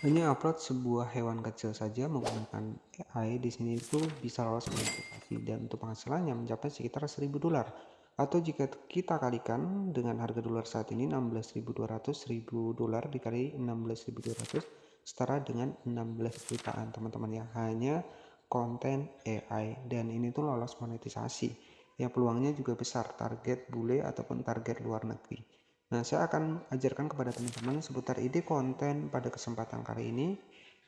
Hanya upload sebuah hewan kecil saja menggunakan AI di sini itu bisa lolos monetisasi dan untuk penghasilannya mencapai sekitar $1.000. Atau jika kita kalikan dengan harga dolar saat ini 16.200, $1.000 dikali 16.200 setara dengan 16 jutaan teman-teman ya. Hanya konten AI dan ini tuh lolos monetisasi. Ya peluangnya juga besar, target bule ataupun target luar negeri. Nah, saya akan ajarkan kepada teman-teman seputar ide konten pada kesempatan kali ini.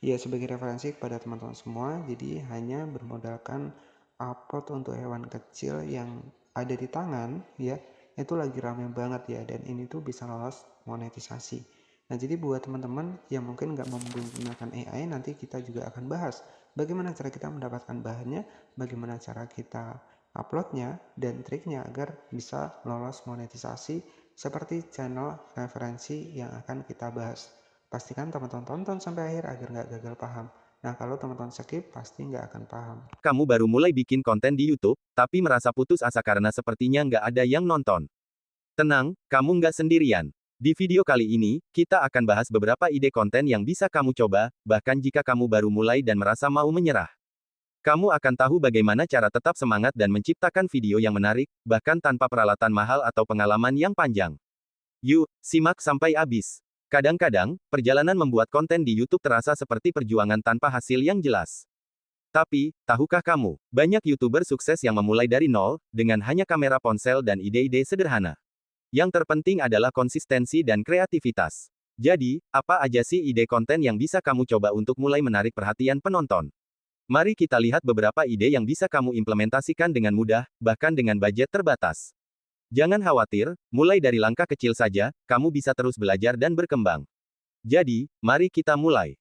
Ya, sebagai referensi kepada teman-teman semua, jadi hanya bermodalkan upload untuk hewan kecil yang ada di tangan, ya, itu lagi rame banget ya, dan ini tuh bisa lolos monetisasi. Nah, jadi buat teman-teman yang mungkin nggak mau menggunakan AI, nanti kita juga akan bahas bagaimana cara kita mendapatkan bahannya, bagaimana cara kita uploadnya, dan triknya agar bisa lolos monetisasi seperti channel referensi yang akan kita bahas. Pastikan teman-teman tonton sampai akhir agar nggak gagal paham. Nah, kalau teman-teman skip, pasti nggak akan paham. Kamu baru mulai bikin konten di YouTube, tapi merasa putus asa karena sepertinya nggak ada yang nonton. Tenang, kamu nggak sendirian. Di video kali ini, kita akan bahas beberapa ide konten yang bisa kamu coba, bahkan jika kamu baru mulai dan merasa mau menyerah. Kamu akan tahu bagaimana cara tetap semangat dan menciptakan video yang menarik, bahkan tanpa peralatan mahal atau pengalaman yang panjang. Yuk, simak sampai habis. Kadang-kadang, perjalanan membuat konten di YouTube terasa seperti perjuangan tanpa hasil yang jelas. Tapi, tahukah kamu, banyak YouTuber sukses yang memulai dari nol, dengan hanya kamera ponsel dan ide-ide sederhana. Yang terpenting adalah konsistensi dan kreativitas. Jadi, apa aja sih ide konten yang bisa kamu coba untuk mulai menarik perhatian penonton? Mari kita lihat beberapa ide yang bisa kamu implementasikan dengan mudah, bahkan dengan budget terbatas. Jangan khawatir, mulai dari langkah kecil saja, kamu bisa terus belajar dan berkembang. Jadi, mari kita mulai.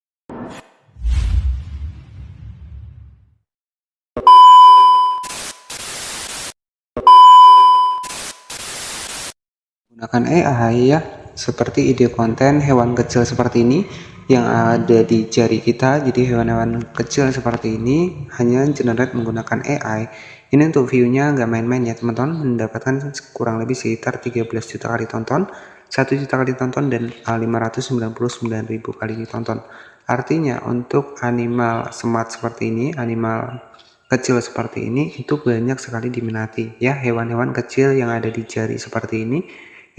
Gunakan AI ya, seperti ide konten hewan kecil seperti ini yang ada di jari kita. Jadi hewan-hewan kecil seperti ini hanya generate menggunakan AI. Ini untuk view-nya nggak main-main ya teman-teman, mendapatkan kurang lebih sekitar 13 juta kali tonton, 1 juta kali tonton, dan 599.000 kali ditonton. Artinya untuk animal smart seperti ini, animal kecil seperti ini itu banyak sekali diminati ya. Hewan-hewan kecil yang ada di jari seperti ini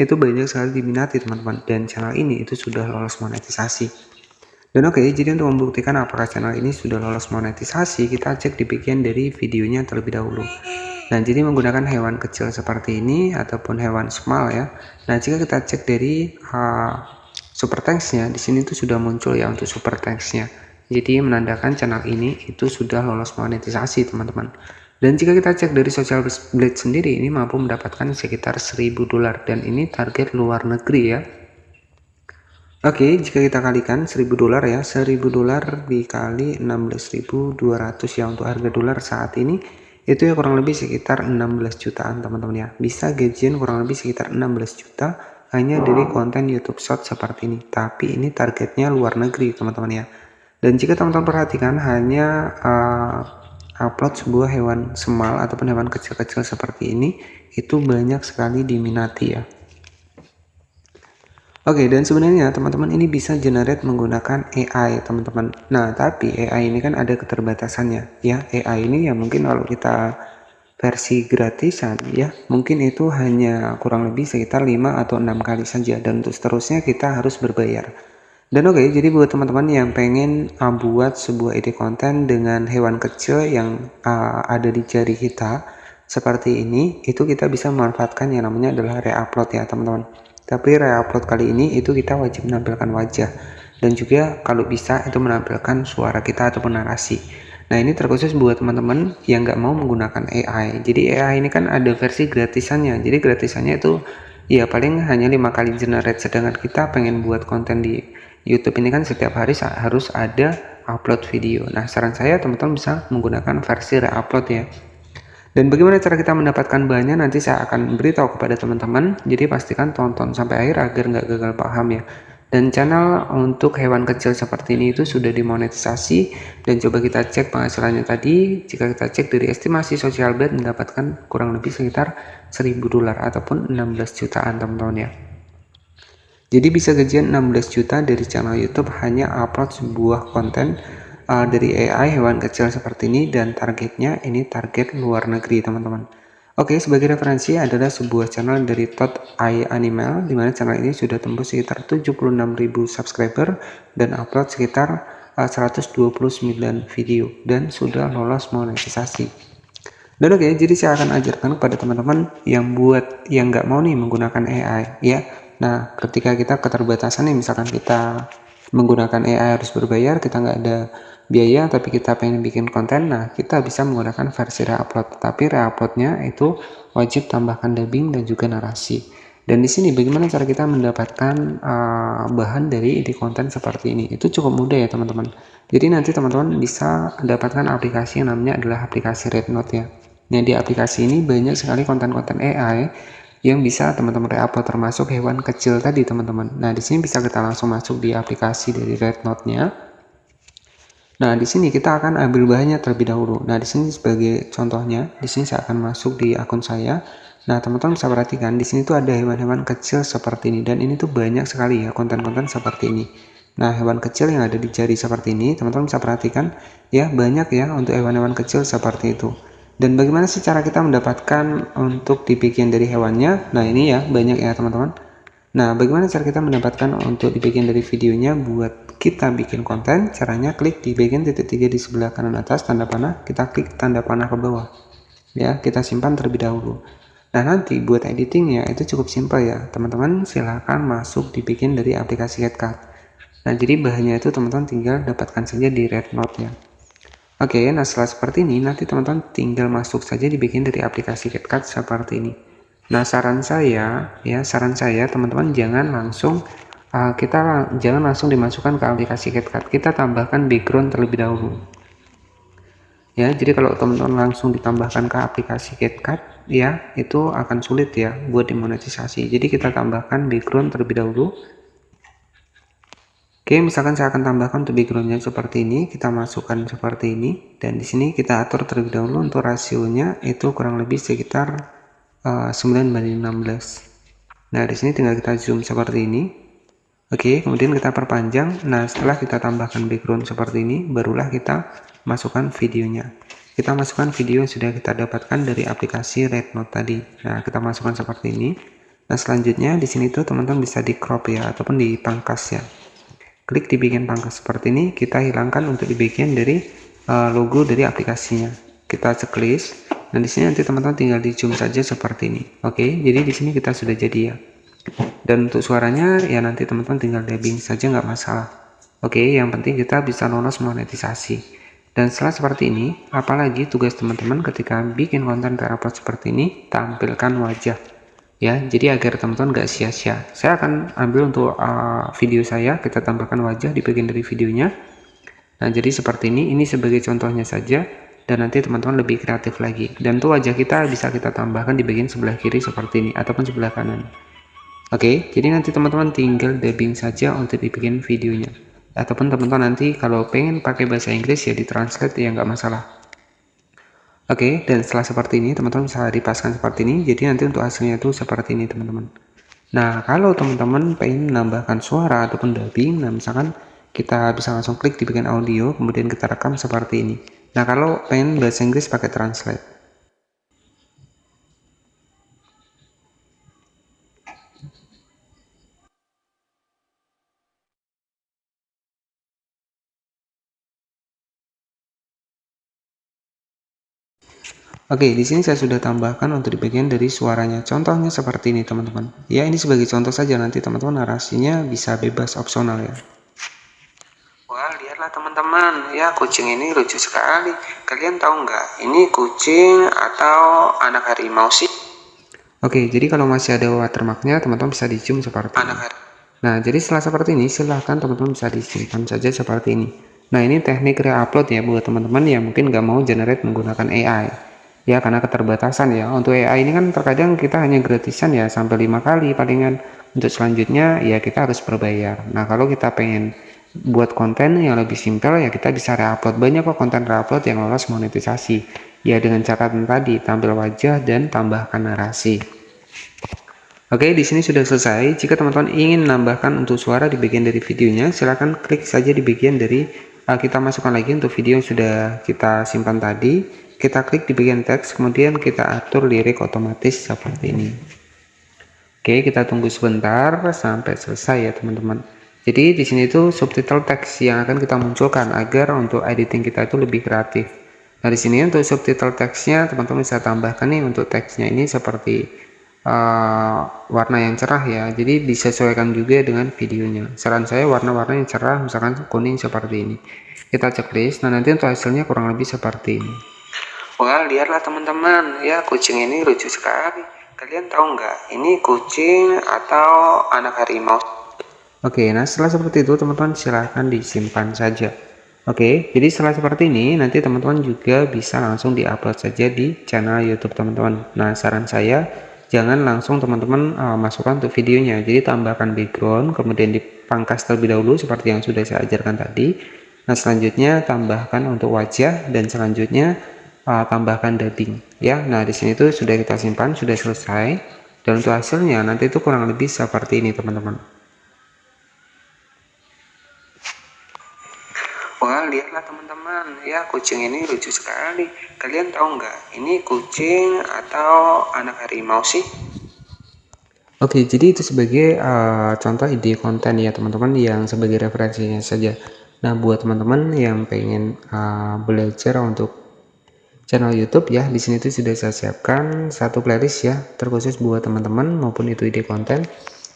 itu banyak sekali diminati teman-teman, dan channel ini itu sudah lolos monetisasi. Dan oke, jadi untuk membuktikan apakah channel ini sudah lolos monetisasi, kita cek di bagian dari videonya terlebih dahulu. Nah, jadi menggunakan hewan kecil seperti ini ataupun hewan small ya. Nah, jika kita cek dari super thanks-nya, di sini tuh sudah muncul ya untuk super thanks-nya. Jadi menandakan channel ini itu sudah lolos monetisasi teman-teman. Dan jika kita cek dari Social Blade sendiri, ini mampu mendapatkan sekitar $1.000 dan ini target luar negeri ya. Oke, jika kita kalikan $1.000 ya, $1.000 dikali 16.200 ya untuk harga dolar saat ini itu ya kurang lebih sekitar 16 jutaan teman-teman ya. Bisa gajian kurang lebih sekitar 16 juta hanya dari konten YouTube Short seperti ini. Tapi ini targetnya luar negeri teman-teman ya. Dan jika teman-teman perhatikan hanya upload sebuah hewan semal ataupun hewan kecil-kecil seperti ini itu banyak sekali diminati ya. Oke, dan sebenarnya teman-teman ini bisa generate menggunakan AI teman-teman. Nah, tapi AI ini kan ada keterbatasannya ya. AI ini ya mungkin kalau kita versi gratisan ya, mungkin itu hanya kurang lebih sekitar 5 atau 6 kali saja, dan untuk seterusnya kita harus berbayar. Dan oke, jadi buat teman-teman yang pengen buat sebuah ide konten dengan hewan kecil yang ada di jari kita seperti ini, itu kita bisa memanfaatkan yang namanya adalah reupload ya teman-teman. Tapi reupload kali ini itu kita wajib menampilkan wajah, dan juga kalau bisa itu menampilkan suara kita ataupun narasi. Nah, ini terkhusus buat teman-teman yang nggak mau menggunakan AI. Jadi AI ini kan ada versi gratisannya. Jadi gratisannya itu ya paling hanya 5 kali generate, sedangkan kita pengen buat konten di YouTube ini kan setiap hari harus ada upload video. Nah, saran saya teman-teman bisa menggunakan versi reupload ya. Dan bagaimana cara kita mendapatkan bahannya nanti saya akan beritahu kepada teman-teman. Jadi pastikan tonton sampai akhir agar nggak gagal paham ya. Dan channel untuk hewan kecil seperti ini itu sudah dimonetisasi, dan coba kita cek penghasilannya tadi. Jika kita cek dari estimasi Social Blade mendapatkan kurang lebih sekitar $1.000 ataupun 16 jutaan teman-teman ya. Jadi bisa gajian 16 juta dari channel YouTube hanya upload sebuah konten dari AI hewan kecil seperti ini, dan targetnya ini target luar negeri teman-teman. Oke, sebagai referensi adalah sebuah channel dari Todd I Animal, di mana channel ini sudah tembus sekitar 76.000 subscriber dan upload sekitar 129 video dan sudah lolos monetisasi. Dan oke, jadi saya akan ajarkan kepada teman-teman yang nggak mau nih menggunakan AI ya. Nah, ketika kita keterbatasan nih, misalkan kita menggunakan AI harus berbayar, kita nggak ada biaya, tapi kita pengen bikin konten, nah kita bisa menggunakan versi reupload. Tapi reuploadnya itu wajib tambahkan dubbing dan juga narasi. Dan di sini bagaimana cara kita mendapatkan bahan dari ide konten seperti ini? Itu cukup mudah ya teman-teman. Jadi nanti teman-teman bisa dapatkan aplikasi yang namanya adalah aplikasi RedNote ya. Nah, di aplikasi ini banyak sekali konten-konten AI yang bisa teman-teman reupload, termasuk hewan kecil tadi teman-teman. Nah, di sini bisa kita langsung masuk di aplikasi dari RedNote-nya. Nah, di sini kita akan ambil bahannya terlebih dahulu. Nah, di sini sebagai contohnya, di sini saya akan masuk di akun saya. Nah, teman-teman bisa perhatikan di sini tuh ada hewan-hewan kecil seperti ini, dan ini tuh banyak sekali ya konten-konten seperti ini. Nah, hewan kecil yang ada di jari seperti ini, teman-teman bisa perhatikan ya, banyak ya untuk hewan-hewan kecil seperti itu. Dan bagaimana sih cara kita mendapatkan untuk dibikin dari hewannya? Nah, ini ya banyak ya teman-teman. Nah, bagaimana cara kita mendapatkan untuk dibikin dari videonya? Buat kita bikin konten, caranya klik di bagian titik 3 di sebelah kanan atas tanda panah, kita klik tanda panah ke bawah. Ya, kita simpan terlebih dahulu. Nah, nanti buat editingnya itu cukup simpel ya. Teman-teman silahkan masuk dibikin dari aplikasi CapCut. Nah, jadi bahannya itu teman-teman tinggal dapatkan saja di RedNote ya. Oke, nah setelah seperti ini, nanti teman-teman tinggal masuk saja dibikin dari aplikasi CapCut seperti ini. Nah, saran saya teman-teman jangan langsung jangan langsung dimasukkan ke aplikasi CapCut. Kita tambahkan background terlebih dahulu. Ya, jadi kalau teman-teman langsung ditambahkan ke aplikasi CapCut, ya itu akan sulit ya buat dimonetisasi. Jadi kita tambahkan background terlebih dahulu. Oke, misalkan saya akan tambahkan untuk backgroundnya seperti ini, kita masukkan seperti ini, dan di sini kita atur terlebih dahulu untuk rasionya itu kurang lebih sekitar 9:16. Nah, di sini tinggal kita zoom seperti ini. Oke, kemudian kita perpanjang. Nah, setelah kita tambahkan background seperti ini, barulah kita masukkan videonya. Kita masukkan video yang sudah kita dapatkan dari aplikasi RedNote tadi. Nah, kita masukkan seperti ini. Nah, selanjutnya di sini tuh teman-teman bisa di crop ya, ataupun dipangkas ya. Klik di bagian pangkas seperti ini, kita hilangkan untuk di bagian dari logo dari aplikasinya. Kita checklist, dan di sini nanti teman-teman tinggal di zoom saja seperti ini. Oke, jadi di sini kita sudah jadi ya. Dan untuk suaranya ya nanti teman-teman tinggal dubbing saja, nggak masalah. Oke, yang penting kita bisa lolos monetisasi. Dan setelah seperti ini, apalagi tugas teman-teman ketika bikin konten terupload seperti ini, tampilkan wajah. Ya, jadi agar teman-teman gak sia-sia, saya akan ambil untuk video saya, kita tambahkan wajah di bagian dari videonya. Nah, jadi seperti ini sebagai contohnya saja, dan nanti teman-teman lebih kreatif lagi. Dan tuh wajah kita bisa kita tambahkan di bagian sebelah kiri seperti ini, ataupun sebelah kanan. Oke, jadi nanti teman-teman tinggal dubbing saja untuk dibikin videonya. Ataupun teman-teman nanti kalau pengen pakai bahasa Inggris ya ditranslate ya nggak masalah. Oke, dan setelah seperti ini teman-teman bisa dipaskan seperti ini, jadi nanti untuk hasilnya itu seperti ini teman-teman. Nah, kalau teman-teman pengen menambahkan suara ataupun dubbing, nah misalkan kita bisa langsung klik di bagian audio, kemudian kita rekam seperti ini. Nah, kalau pengen bahasa Inggris pakai translate. Oke, di sini saya sudah tambahkan untuk di bagian dari suaranya. Contohnya seperti ini, teman-teman. Ya, ini sebagai contoh saja, nanti teman-teman narasinya bisa bebas opsional ya. Wah, lihatlah teman-teman, ya kucing ini lucu sekali. Kalian tahu nggak, ini kucing atau anak harimau sih? Oke, jadi kalau masih ada watermarknya, teman-teman bisa di zoom seperti ini. Nah, jadi setelah seperti ini, silahkan teman-teman bisa disimpan saja seperti ini. Nah, ini teknik reupload ya buat teman-teman yang mungkin nggak mau generate menggunakan AI. Ya, karena keterbatasan ya. Untuk AI ini kan terkadang kita hanya gratisan ya, sampai 5 kali palingan. Untuk selanjutnya ya kita harus berbayar. Nah, kalau kita pengen buat konten yang lebih simpel ya kita bisa reupload. Banyak kok konten reupload yang lolos monetisasi. Ya, dengan catatan tadi, tampil wajah dan tambahkan narasi. Oke, di sini sudah selesai. Jika teman-teman ingin menambahkan untuk suara di bagian dari videonya, silahkan klik saja di bagian dari kita masukkan lagi untuk video yang sudah kita simpan tadi. Kita klik di bagian teks, kemudian kita atur lirik otomatis seperti ini. Oke, kita tunggu sebentar sampai selesai ya teman-teman. Jadi di sini itu subtitle teks yang akan kita munculkan agar untuk editing kita itu lebih kreatif. Nah, di sini untuk subtitle teksnya teman-teman bisa tambahkan nih untuk teksnya ini seperti warna yang cerah ya, jadi disesuaikan juga dengan videonya. Saran saya warna-warna yang cerah, misalkan kuning seperti ini. Kita checklist, nah nanti untuk hasilnya kurang lebih seperti ini. Wah, lihatlah teman-teman, ya kucing ini lucu sekali. Kalian tahu nggak, ini kucing atau anak harimau? Oke, nah setelah seperti itu teman-teman silahkan disimpan saja. Oke, jadi setelah seperti ini nanti teman-teman juga bisa langsung diupload saja di channel YouTube teman-teman. Nah, saran saya jangan langsung teman-teman masukkan untuk videonya. Jadi tambahkan background, kemudian dipangkas terlebih dahulu seperti yang sudah saya ajarkan tadi. Nah, selanjutnya tambahkan untuk wajah dan selanjutnya tambahkan dubbing ya. Nah, di sini tuh sudah kita simpan, sudah selesai. Dan untuk hasilnya nanti itu kurang lebih seperti ini teman-teman. Wah, lihatlah teman-teman, ya kucing ini lucu sekali. Kalian tahu nggak, ini kucing atau anak harimau sih? Oke, jadi itu sebagai contoh ide konten ya teman-teman yang sebagai referensinya saja. Nah, buat teman-teman yang pengen belajar untuk channel YouTube ya, di sini tuh sudah saya siapkan satu playlist ya, terkhusus buat teman-teman maupun itu ide konten.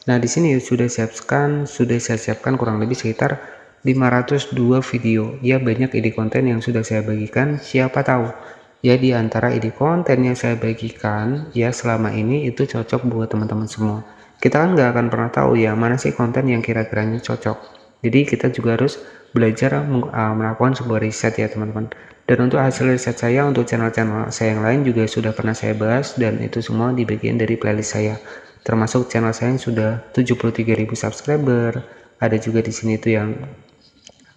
Nah, di sini sudah saya siapkan kurang lebih sekitar 502 video. Ya, banyak ide konten yang sudah saya bagikan. Siapa tahu ya di antara ide konten yang saya bagikan ya selama ini itu cocok buat teman-teman semua. Kita kan nggak akan pernah tahu ya mana sih konten yang kira-kiranya cocok. Jadi kita juga harus belajar melakukan sebuah riset ya teman-teman. Dan untuk hasil riset saya untuk channel-channel saya yang lain juga sudah pernah saya bahas dan itu semua di bagian dari playlist saya. Termasuk channel saya yang sudah 73.000 subscriber. Ada juga di sini tuh yang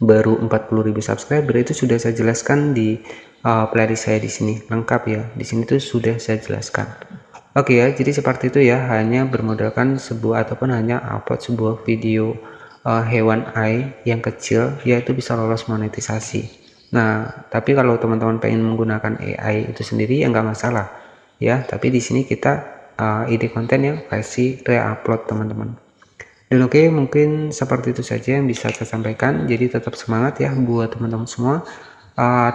baru 40.000 subscriber, itu sudah saya jelaskan di playlist saya di sini lengkap ya. Di sini tuh sudah saya jelaskan. Oke ya, jadi seperti itu ya, hanya bermodalkan sebuah ataupun hanya upload sebuah video hewan AI yang kecil, yaitu bisa lolos monetisasi. Nah, tapi kalau teman-teman pengen menggunakan AI itu sendiri ya nggak masalah ya. Tapi di sini kita ide konten yang versi re-upload teman-teman. Dan oke, mungkin seperti itu saja yang bisa saya sampaikan. Jadi tetap semangat ya buat teman-teman semua.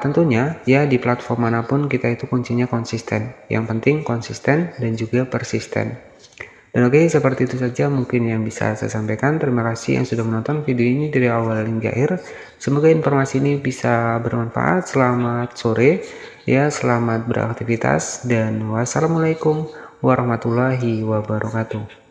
Tentunya ya di platform manapun kita itu kuncinya konsisten. Yang penting konsisten dan juga persisten. Dan oke, seperti itu saja mungkin yang bisa saya sampaikan. Terima kasih yang sudah menonton video ini dari awal hingga akhir. Semoga informasi ini bisa bermanfaat. Selamat sore, ya selamat beraktivitas dan wassalamualaikum warahmatullahi wabarakatuh.